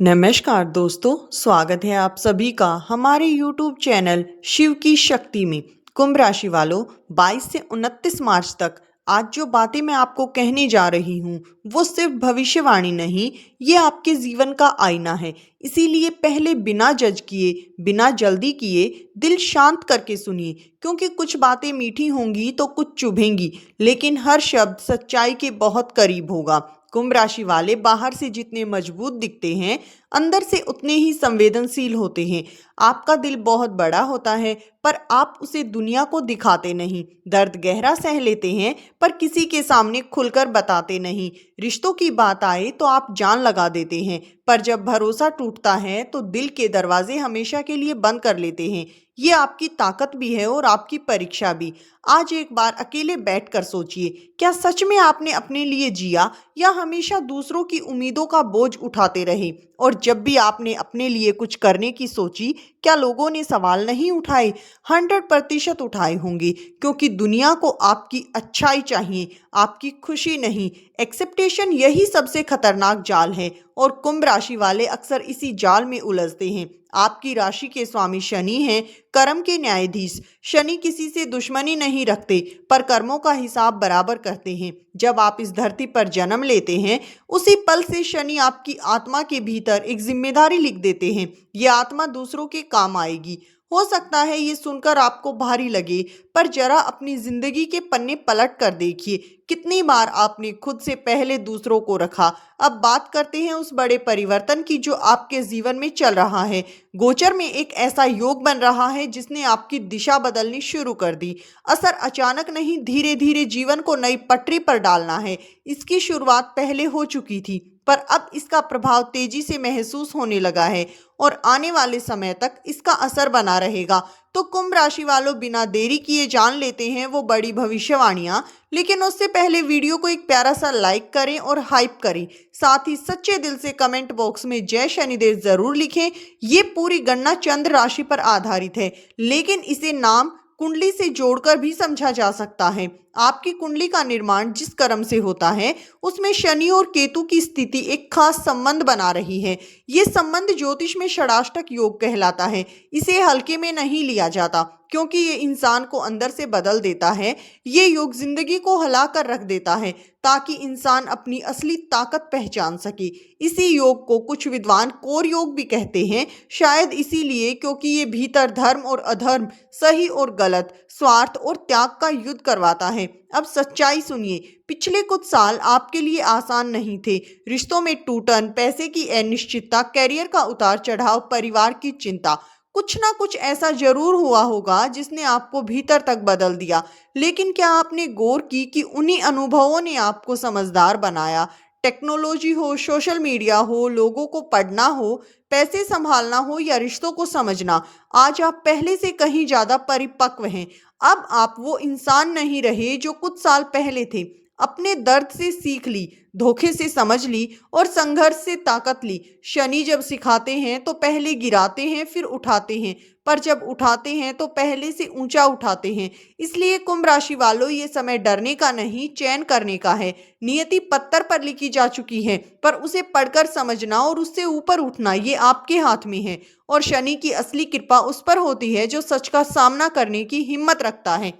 नमस्कार दोस्तों, स्वागत है आप सभी का हमारे YouTube चैनल शिव की शक्ति में। कुंभ राशि वालों, 22 से 29 मार्च तक आज जो बातें मैं आपको कहने जा रही हूँ वो सिर्फ भविष्यवाणी नहीं, ये आपके जीवन का आईना है। इसीलिए पहले बिना जज किए, बिना जल्दी किए दिल शांत करके सुनिए, क्योंकि कुछ बातें मीठी होंगी तो कुछ चुभेंगी, लेकिन हर शब्द सच्चाई के बहुत करीब होगा। कुंभ राशि वाले बाहर से जितने मजबूत दिखते हैं, अंदर से उतने ही संवेदनशील होते हैं। आपका दिल बहुत बड़ा होता है, पर आप उसे दुनिया को दिखाते नहीं। दर्द गहरा सह लेते हैं, पर किसी के सामने खुलकर बताते नहीं। रिश्तों की बात आए तो आप जान लगा देते हैं, पर जब भरोसा टूटता है तो दिल के दरवाजे हमेशा के लिए बंद कर लेते हैं। ये आपकी ताकत भी है और आपकी परीक्षा भी। आज एक बार अकेले बैठकर सोचिए, क्या सच में आपने अपने लिए जिया या हमेशा दूसरों की उम्मीदों का बोझ उठाते रहे? और जब भी आपने अपने लिए कुछ करने की सोची, क्या लोगों ने सवाल नहीं उठाए? 100% उठाए होंगे, क्योंकि दुनिया को आपकी अच्छाई चाहिए, आपकी खुशी नहीं। एक्सेप्टेशन यही सबसे खतरनाक जाल है, और कुंभ राशि वाले अक्सर इसी जाल में उलझते हैं। आपकी राशि के स्वामी शनि हैं, कर्म के न्यायाधीश। शनि किसी से दुश्मनी नहीं रखते, पर कर्मों का हिसाब बराबर करते हैं। जब आप इस धरती पर जन्म लेते हैं, उसी पल से शनि आपकी आत्मा के भीतर एक जिम्मेदारी लिख देते हैं। ये आत्मा दूसरों के काम आएगी। हो सकता है ये सुनकर आपको भारी लगे, पर जरा अपनी जिंदगी के पन्ने पलट कर देखिए। कितनी बार आपने खुद से पहले दूसरों को रखा। अब बात करते हैं उस बड़े परिवर्तन की जो आपके जीवन में चल रहा है। गोचर में एक ऐसा योग बन रहा है जिसने आपकी दिशा बदलनी शुरू कर दी। असर अचानक नहीं, धीरे धीरे जीवन को नई पटरी पर डालना है। इसकी शुरुआत पहले हो चुकी थी, पर अब इसका प्रभाव तेजी से महसूस होने लगा है और आने वाले समय तक इसका असर बना रहेगा। तो कुंभ राशि वालों, बिना देरी किए जान लेते हैं वो बड़ी भविष्यवाणियां। लेकिन उससे पहले वीडियो को एक प्यारा सा लाइक करें और हाइप करें। साथ ही सच्चे दिल से कमेंट बॉक्स में जय शनिदेव जरूर लिखें। ये पूरी गणना चंद्र राशि पर आधारित है, लेकिन इसे नाम कुंडली से जोड़कर भी समझा जा सकता है। आपकी कुंडली का निर्माण जिस कर्म से होता है, उसमें शनि और केतु की स्थिति एक खास संबंध बना रही है। ये संबंध ज्योतिष में षडाष्टक योग कहलाता है। इसे हल्के में नहीं लिया जाता, क्योंकि ये इंसान को अंदर से बदल देता है। ये योग जिंदगी को हिला कर रख देता है, ताकि इंसान अपनी असली ताकत पहचान सके। इसी योग को कुछ विद्वान कोर योग भी कहते हैं, शायद इसीलिए क्योंकि ये भीतर धर्म और अधर्म, सही और गलत, स्वार्थ और त्याग का युद्ध करवाता है। अब सच्चाई सुनिए, पिछले कुछ साल आपके लिए आसान नहीं थे। रिश्तों में टूटन, पैसे की अनिश्चितता, कैरियर का उतार चढ़ाव, परिवार की चिंता, कुछ ना कुछ ऐसा जरूर हुआ होगा जिसने आपको भीतर तक बदल दिया। लेकिन क्या आपने गौर की कि उन्हीं अनुभवों ने आपको समझदार बनाया? टेक्नोलॉजी हो, सोशल मीडिया हो, लोगों को पढ़ना हो, पैसे संभालना हो या रिश्तों को समझना, आज आप पहले से कहीं ज्यादा परिपक्व हैं। अब आप वो इंसान नहीं रहे जो कुछ साल पहले थे। अपने दर्द से सीख ली, धोखे से समझ ली और संघर्ष से ताकत ली। शनि जब सिखाते हैं तो पहले गिराते हैं, फिर उठाते हैं, पर जब उठाते हैं तो पहले से ऊंचा उठाते हैं। इसलिए कुंभ राशि वालों, ये समय डरने का नहीं, चयन करने का है। नियति पत्थर पर लिखी जा चुकी है, पर उसे पढ़कर समझना और उससे ऊपर उठना ये आपके हाथ में है। और शनि की असली कृपा उस पर होती है जो सच का सामना करने की हिम्मत रखता है।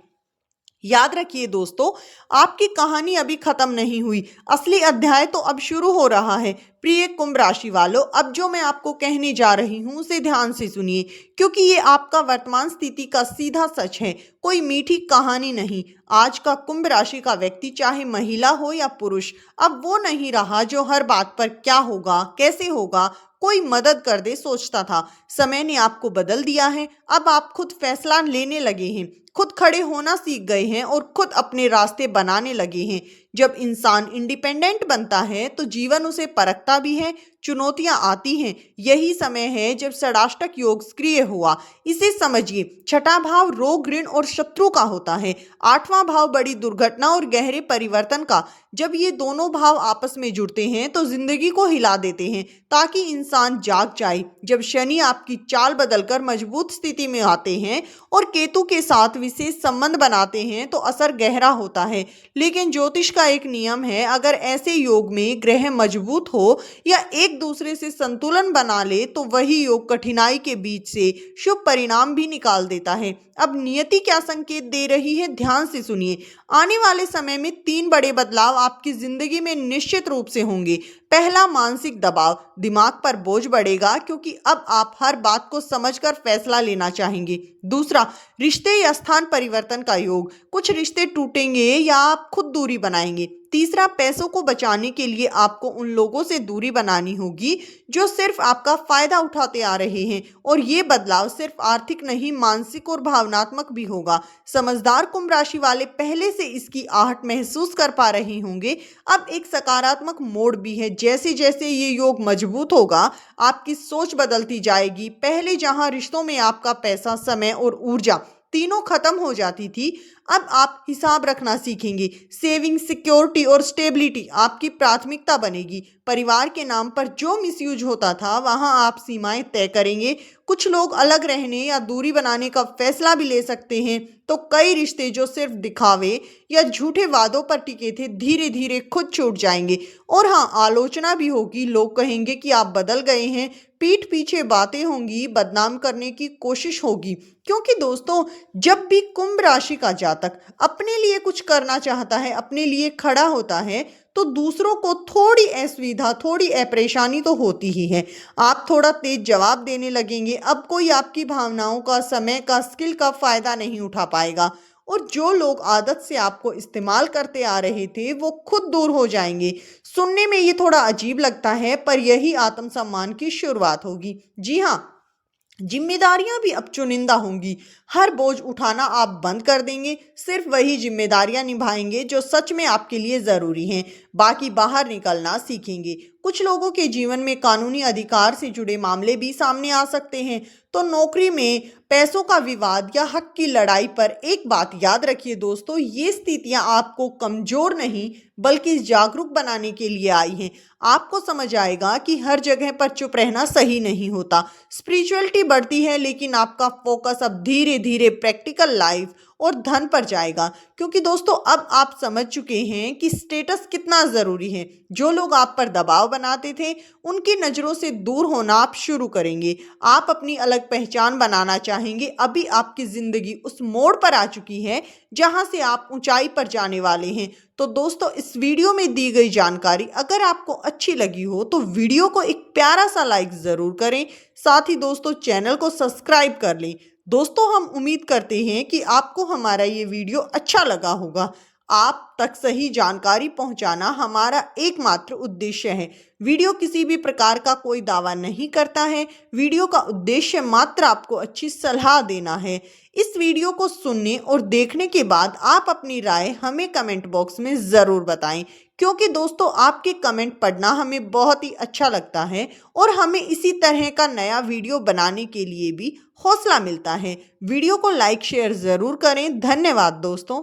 याद रखिए दोस्तों, आपकी कहानी अभी खत्म नहीं हुई, असली अध्याय तो अब शुरू हो रहा है। प्रिय कुंभ राशि वालों, अब जो मैं आपको कहने जा रही हूँ उसे ध्यान से सुनिए, क्योंकि ये आपका वर्तमान स्थिति का सीधा सच है, कोई मीठी कहानी नहीं। आज का कुंभ राशि का व्यक्ति, चाहे महिला हो या पुरुष, अब वो नहीं रहा जो हर बात पर क्या होगा, कैसे होगा, कोई मदद कर दे सोचता था। समय ने आपको बदल दिया है। अब आप खुद फैसला लेने लगे हैं, खुद खड़े होना सीख गए हैं और खुद अपने रास्ते बनाने लगे हैं। जब इंसान इंडिपेंडेंट बनता है तो जीवन उसे परखता भी है, चुनौतियां आती हैं। यही समय है जब षडाष्टक योग सक्रिय हुआ। इसे समझिए, छठा भाव रोग, ऋण और शत्रु का होता है। आठवां भाव बड़ी दुर्घटना और गहरे परिवर्तन का। जब ये दोनों भाव आपस में जुड़ते हैं तो जिंदगी को हिला देते हैं, ताकि इंसान जाग जाए। जब शनि आपकी चाल बदलकर मजबूत स्थिति में आते हैं और केतु के साथ विशेष संबंध बनाते हैं तो असर गहरा होता है। लेकिन ज्योतिष का एक नियम है, अगर ऐसे योग में ग्रह मजबूत हो या एक दूसरे से संतुलन बना ले तो वही योग कठिनाई के बीच से शुभ परिणाम भी निकाल देता है। अब नियति क्या संकेत दे रही है, ध्यान से सुनिए। आने वाले समय में 3 बड़े बदलाव आपकी जिंदगी में निश्चित रूप से होंगे। पहला, मानसिक दबाव, दिमाग पर बोझ बढ़ेगा क्योंकि अब आप हर बात को समझकर फैसला लेना चाहेंगे। दूसरा, रिश्ते या स्थान परिवर्तन का योग, कुछ रिश्ते टूटेंगे या आप खुद दूरी बनाएंगे। तीसरा, पैसों को बचाने के लिए आपको उन लोगों से दूरी बनानी होगी जो सिर्फ आपका फायदा उठाते आ रहे हैं, और ये बदलाव सिर्फ आर्थिक नहीं, मानसिक और भावनात्मक भी होगा। समझदार कुंभ राशि वाले पहले से इसकी आहट महसूस कर पा रहे होंगे। अब एक सकारात्मक मोड़ भी है। जैसे जैसे ये योग मजबूत होगा, आपकी सोच बदलती जाएगी। पहले जहां रिश्तों में आपका पैसा, समय और ऊर्जा तीनों खत्म हो जाती थी, अब आप हिसाब रखना सीखेंगे। सेविंग, सिक्योरिटी और स्टेबिलिटी आपकी प्राथमिकता बनेगी। परिवार के नाम पर जो मिसयूज होता था, वहां आप सीमाएं तय करेंगे। कुछ लोग अलग रहने या दूरी बनाने का फैसला भी ले सकते हैं। तो कई रिश्ते जो सिर्फ दिखावे या झूठे वादों पर टिके थे, धीरे धीरे खुद छूट जाएंगे। और हाँ, आलोचना भी होगी, लोग कहेंगे कि आप बदल गए हैं, पीठ पीछे बातें होंगी, बदनाम करने की कोशिश होगी। क्योंकि दोस्तों, जब भी कुंभ राशि का जातक अपने लिए कुछ करना चाहता है, अपने लिए खड़ा होता है, तो दूसरों को थोड़ी असुविधा, थोड़ी परेशानी तो होती ही है। आप थोड़ा तेज जवाब देने लगेंगे। अब कोई आपकी भावनाओं का, समय का, स्किल का फायदा नहीं उठा पाएगा। और जो लोग आदत से आपको इस्तेमाल करते आ रहे थे, वो खुद दूर हो जाएंगे। सुनने में ये थोड़ा अजीब लगता है, पर यही आत्मसम्मान की शुरुआत होगी। जी हाँ, जिम्मेदारियां भी अब चुनिंदा होंगी। हर बोझ उठाना आप बंद कर देंगे, सिर्फ वही जिम्मेदारियां निभाएंगे जो सच में आपके लिए जरूरी हैं। बाकी बाहर निकलना सीखेंगे। कुछ लोगों के जीवन में कानूनी अधिकार से जुड़े मामले भी सामने आ सकते हैं। तो नौकरी में पैसों का विवाद या हक की लड़ाई पर एक बात याद रखिए दोस्तों, ये स्थितियां आपको कमजोर नहीं बल्कि जागरूक बनाने के लिए आई हैं। आपको समझ आएगा कि हर जगह पर चुप रहना सही नहीं होता। स्पिरिचुअलिटी बढ़ती है, लेकिन आपका फोकस अब धीरे धीरे प्रैक्टिकल लाइफ और धन पर जाएगा। क्योंकि दोस्तों, अब आप समझ चुके हैं कि स्टेटस कितना जरूरी है। जो लोग आप पर दबाव बनाते थे, उनकी नजरों से दूर होना आप शुरू करेंगे। आप अपनी अलग पहचान बनाना चाहेंगे। अभी आपकी जिंदगी उस मोड़ पर आ चुकी है जहां से आप ऊंचाई पर जाने वाले हैं। तो दोस्तों, इस वीडियो में दी गई जानकारी अगर आपको अच्छी लगी हो तो वीडियो को एक प्यारा सा लाइक जरूर करें। साथ ही दोस्तों, चैनल को सब्सक्राइब कर लें। दोस्तों, हम उम्मीद करते हैं कि आपको हमारा ये वीडियो अच्छा लगा होगा। आप तक सही जानकारी पहुंचाना हमारा एकमात्र उद्देश्य है। वीडियो किसी भी प्रकार का कोई दावा नहीं करता है। वीडियो का उद्देश्य मात्र आपको अच्छी सलाह देना है। इस वीडियो को सुनने और देखने के बाद आप अपनी राय हमें कमेंट बॉक्स में ज़रूर बताएं, क्योंकि दोस्तों, आपके कमेंट पढ़ना हमें बहुत ही अच्छा लगता है और हमें इसी तरह का नया वीडियो बनाने के लिए भी हौसला मिलता है। वीडियो को लाइक शेयर ज़रूर करें। धन्यवाद दोस्तों।